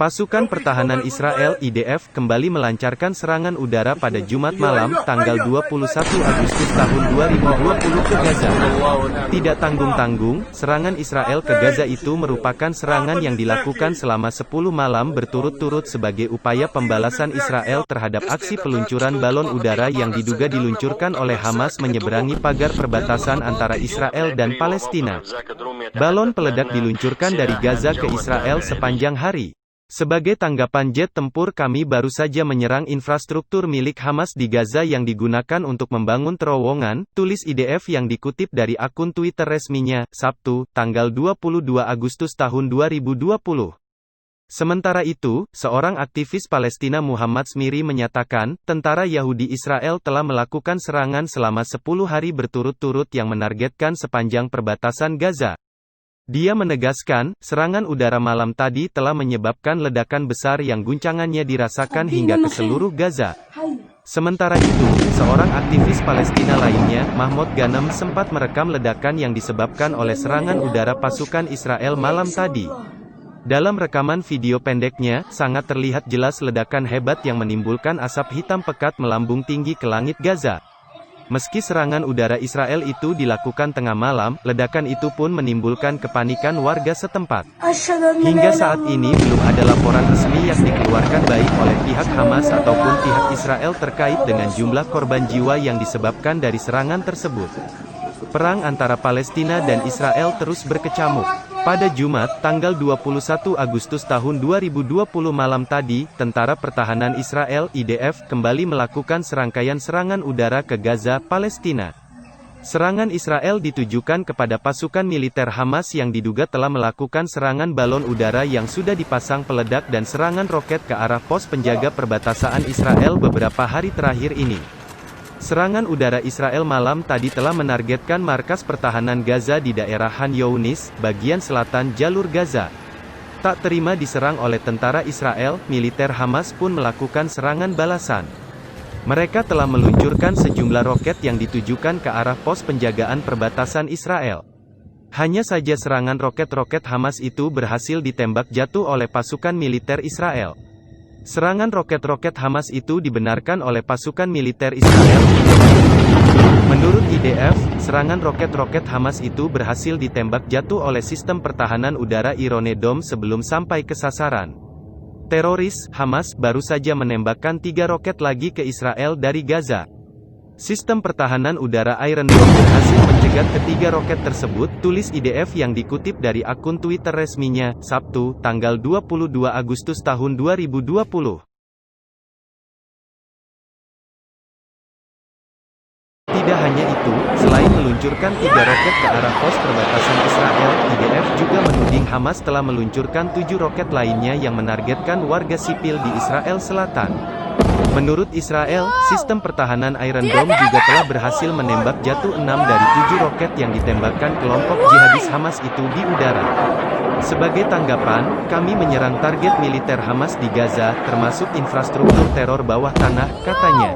Pasukan Pertahanan Israel (IDF) kembali melancarkan serangan udara pada Jumat malam, tanggal 21 Agustus tahun 2020 ke Gaza. Tidak tanggung-tanggung, serangan Israel ke Gaza itu merupakan serangan yang dilakukan selama 10 malam berturut-turut sebagai upaya pembalasan Israel terhadap aksi peluncuran balon udara yang diduga diluncurkan oleh Hamas menyeberangi pagar perbatasan antara Israel dan Palestina. Balon peledak diluncurkan dari Gaza ke Israel sepanjang hari. Sebagai tanggapan jet tempur kami baru saja menyerang infrastruktur milik Hamas di Gaza yang digunakan untuk membangun terowongan, tulis IDF yang dikutip dari akun Twitter resminya, Sabtu, tanggal 22 Agustus tahun 2020. Sementara itu, seorang aktivis Palestina Muhammad Smiri menyatakan, tentara Yahudi Israel telah melakukan serangan selama 10 hari berturut-turut yang menargetkan sepanjang perbatasan Gaza. Dia menegaskan, serangan udara malam tadi telah menyebabkan ledakan besar yang guncangannya dirasakan hingga ke seluruh Gaza. Sementara itu, seorang aktivis Palestina lainnya, Mahmoud Ghanem sempat merekam ledakan yang disebabkan oleh serangan udara pasukan Israel malam tadi. Dalam rekaman video pendeknya, sangat terlihat jelas ledakan hebat yang menimbulkan asap hitam pekat melambung tinggi ke langit Gaza. Meski serangan udara Israel itu dilakukan tengah malam, ledakan itu pun menimbulkan kepanikan warga setempat. Hingga saat ini belum ada laporan resmi yang dikeluarkan baik oleh pihak Hamas ataupun pihak Israel terkait dengan jumlah korban jiwa yang disebabkan dari serangan tersebut. Perang antara Palestina dan Israel terus berkecamuk. Pada Jumat, tanggal 21 Agustus tahun 2020 malam tadi, Tentara Pertahanan Israel (IDF) kembali melakukan serangkaian serangan udara ke Gaza, Palestina. Serangan Israel ditujukan kepada pasukan militer Hamas yang diduga telah melakukan serangan balon udara yang sudah dipasang peledak dan serangan roket ke arah pos penjaga perbatasan Israel beberapa hari terakhir ini. Serangan udara Israel malam tadi telah menargetkan markas pertahanan Gaza di daerah Han Younis, bagian selatan jalur Gaza. Tak terima diserang oleh tentara Israel, militer Hamas pun melakukan serangan balasan. Mereka telah meluncurkan sejumlah roket yang ditujukan ke arah pos penjagaan perbatasan Israel. Hanya saja serangan roket-roket Hamas itu berhasil ditembak jatuh oleh pasukan militer Israel. Serangan roket-roket Hamas itu dibenarkan oleh pasukan militer Israel. Menurut IDF, serangan roket-roket Hamas itu berhasil ditembak jatuh oleh sistem pertahanan udara Iron Dome sebelum sampai ke sasaran. Teroris, Hamas, baru saja menembakkan 3 roket lagi ke Israel dari Gaza. Sistem pertahanan udara Iron Dome berhasil mencegat ketiga roket tersebut, tulis IDF yang dikutip dari akun Twitter resminya, Sabtu, tanggal 22 Agustus tahun 2020. Tidak hanya itu, selain meluncurkan 3 roket ke arah pos perbatasan Israel, IDF juga menuding Hamas telah meluncurkan 7 roket lainnya yang menargetkan warga sipil di Israel Selatan. Menurut Israel, sistem pertahanan Iron Dome juga telah berhasil menembak jatuh 6 dari 7 roket yang ditembakkan kelompok jihadis Hamas itu di udara. Sebagai tanggapan, kami menyerang target militer Hamas di Gaza, termasuk infrastruktur teror bawah tanah, katanya.